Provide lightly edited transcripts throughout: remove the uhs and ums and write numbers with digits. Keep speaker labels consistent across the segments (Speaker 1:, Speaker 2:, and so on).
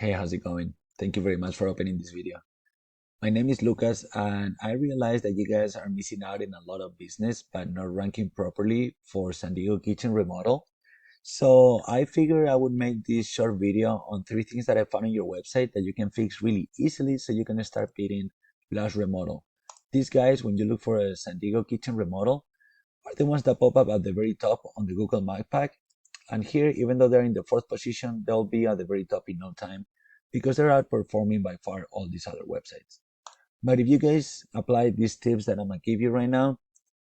Speaker 1: Hey, how's it going? Thank you very much for opening this video. My name is Lucas, and I realize that you guys are missing out in a lot of business but not ranking properly for San Diego kitchen remodel. So I figured I would make this short video on three things that I found on your website that you can fix really easily so you can start beating large remodel. These guys, when you look for a San Diego kitchen remodel, are the ones that pop up at the very top on the Google Map pack. And here, even though they're in the fourth position, they'll be at the very top in no time because they're outperforming by far all these other websites. But if you guys apply these tips that I'm gonna give you right now,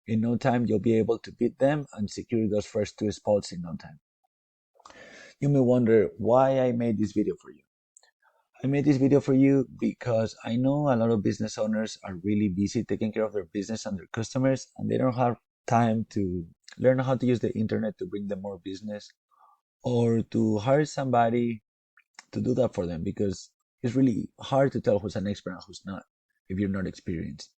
Speaker 1: in no time you'll be able to beat them and secure those first two spots in no time. You may wonder why I made this video for you. I made this video for you because I know a lot of business owners are really busy taking care of their business and their customers, and they don't have time to learn how to use the internet to bring them more business or to hire somebody to do that for them because it's really hard to tell who's an expert and who's not if you're not experienced.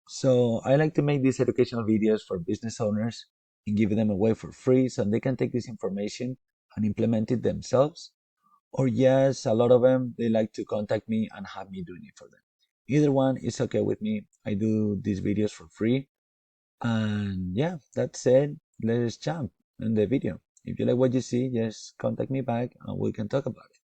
Speaker 1: So I like to make these educational videos for business owners and give them away for free so they can take this information and implement it themselves. Or yes, a lot of them, they like to contact me and have me doing it for them. Either one is okay with me. I do these videos for free. And yeah, that's it. Let's jump in the video. If you like what you see, just contact me back and we can talk about it.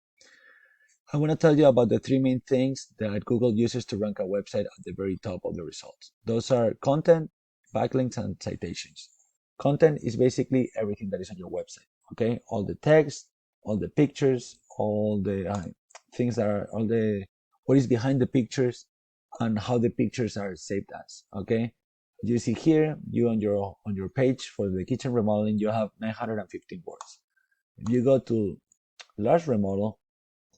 Speaker 1: I want to tell you about the three main things that Google uses to rank a website at the very top of the results. Those are content, backlinks, and citations. Content is basically everything that is on your website, okay? All the text, all the pictures, all the things that are, all the, what is behind the pictures and how the pictures are saved as, okay? You see here, you on your page for the kitchen remodeling, you have 915 words. If you go to large remodel,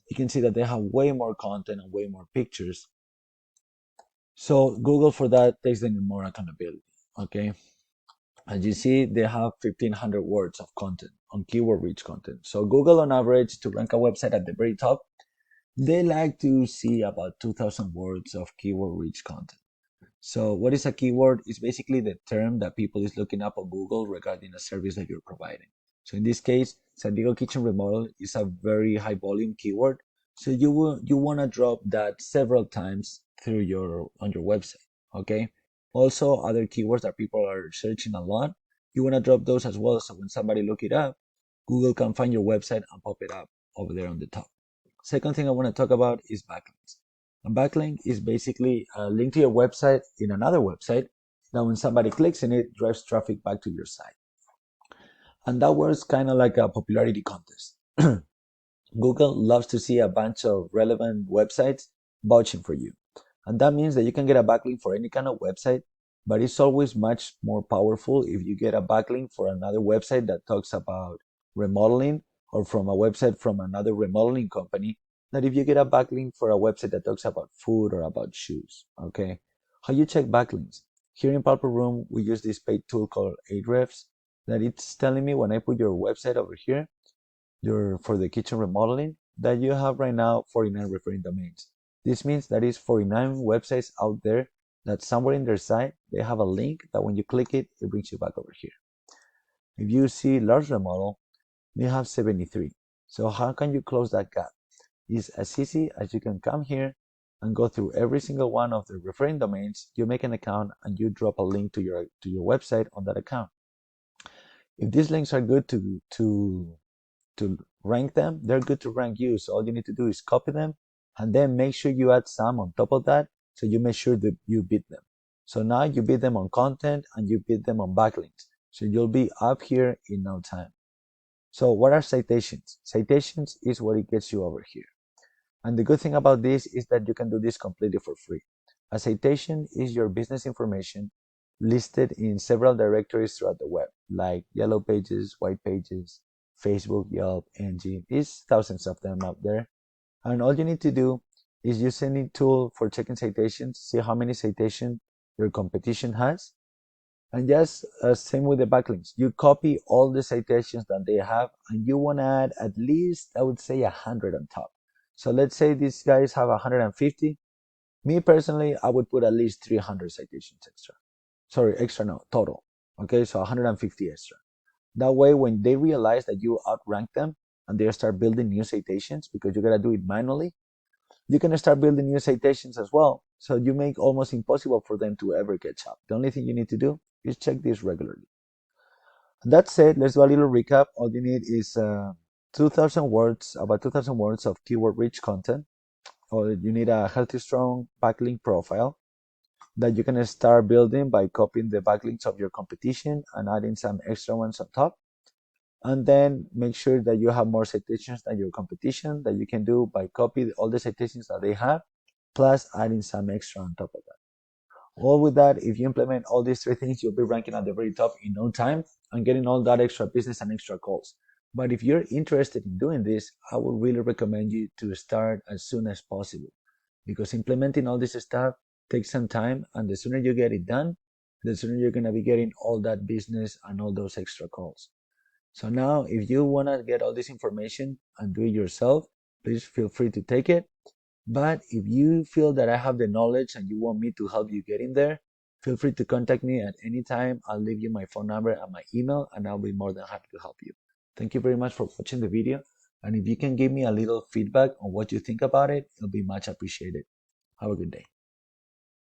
Speaker 1: you can see that they have way more content and way more pictures. So Google for that takes them more accountability. Okay. As you see, they have 1,500 words of content on keyword rich content. So Google on average to rank a website at the very top, they like to see about 2,000 words of keyword rich content. So what is a keyword? It's basically the term that people is looking up on Google regarding a service that you're providing. So in this case, San Diego Kitchen Remodel is a very high volume keyword. So you want to drop that several times through on your website. Okay. Also, other keywords that people are searching a lot, you want to drop those as well. So when somebody look it up, Google can find your website and pop it up over there on the top. Second thing I want to talk about is backlinks. A backlink is basically a link to your website in another website that when somebody clicks in it, drives traffic back to your site. And that works kind of like a popularity contest. Google loves to see a bunch of relevant websites vouching for you. And that means that you can get a backlink for any kind of website, but it's always much more powerful if you get a backlink for another website that talks about remodeling or from a website from another remodeling company than if you get a backlink for a website that talks about food or about shoes. Okay. How you check backlinks? Here in Pulper Room, we use this paid tool called Ahrefs that it's telling me when I put your website over here, for the kitchen remodeling, that you have right now 49 referring domains. This means that is 49 websites out there that somewhere in their site, they have a link that when you click it, it brings you back over here. If you see large remodel, they have 73. So how can you close that gap? It's as easy as you can come here and go through every single one of the referring domains, you make an account and you drop a link to your website on that account. If these links are good to rank them, they're good to rank you. So all you need to do is copy them and then make sure you add some on top of that so you make sure that you beat them. So now you beat them on content and you beat them on backlinks. So you'll be up here in no time. So what are citations? Citations is what it gets you over here. And the good thing about this is that you can do this completely for free. A citation is your business information listed in several directories throughout the web, like Yellow Pages, White Pages, Facebook, Yelp, Angie. There's thousands of them out there. And all you need to do is use any tool for checking citations, see how many citations your competition has. And just same with the backlinks. You copy all the citations that they have and you want to add at least, I would say 100 on top. So let's say these guys have 150. Me personally, I would put at least 300 citations extra. Sorry, extra no, total. Okay, so 150 extra. That way, when they realize that you outrank them and they start building new citations because you gotta do it manually, you can start building new citations as well. So you make almost impossible for them to ever catch up. The only thing you need to do is check this regularly. That said, let's do a little recap. All you need is 2,000 words, about 2,000 words of keyword-rich content. Or you need a healthy, strong backlink profile that you can start building by copying the backlinks of your competition and adding some extra ones on top. And then make sure that you have more citations than your competition that you can do by copying all the citations that they have, plus adding some extra on top of that. All with that, if you implement all these three things, you'll be ranking at the very top in no time and getting all that extra business and extra calls. But if you're interested in doing this, I would really recommend you to start as soon as possible because implementing all this stuff takes some time, and the sooner you get it done, the sooner you're going to be getting all that business and all those extra calls. So now, if you want to get all this information and do it yourself, please feel free to take it. But if you feel that I have the knowledge and you want me to help you get in there, feel free to contact me at any time. I'll leave you my phone number and my email, and I'll be more than happy to help you. Thank you very much for watching the video. And if you can give me a little feedback on what you think about it, it'll be much appreciated. Have a good day.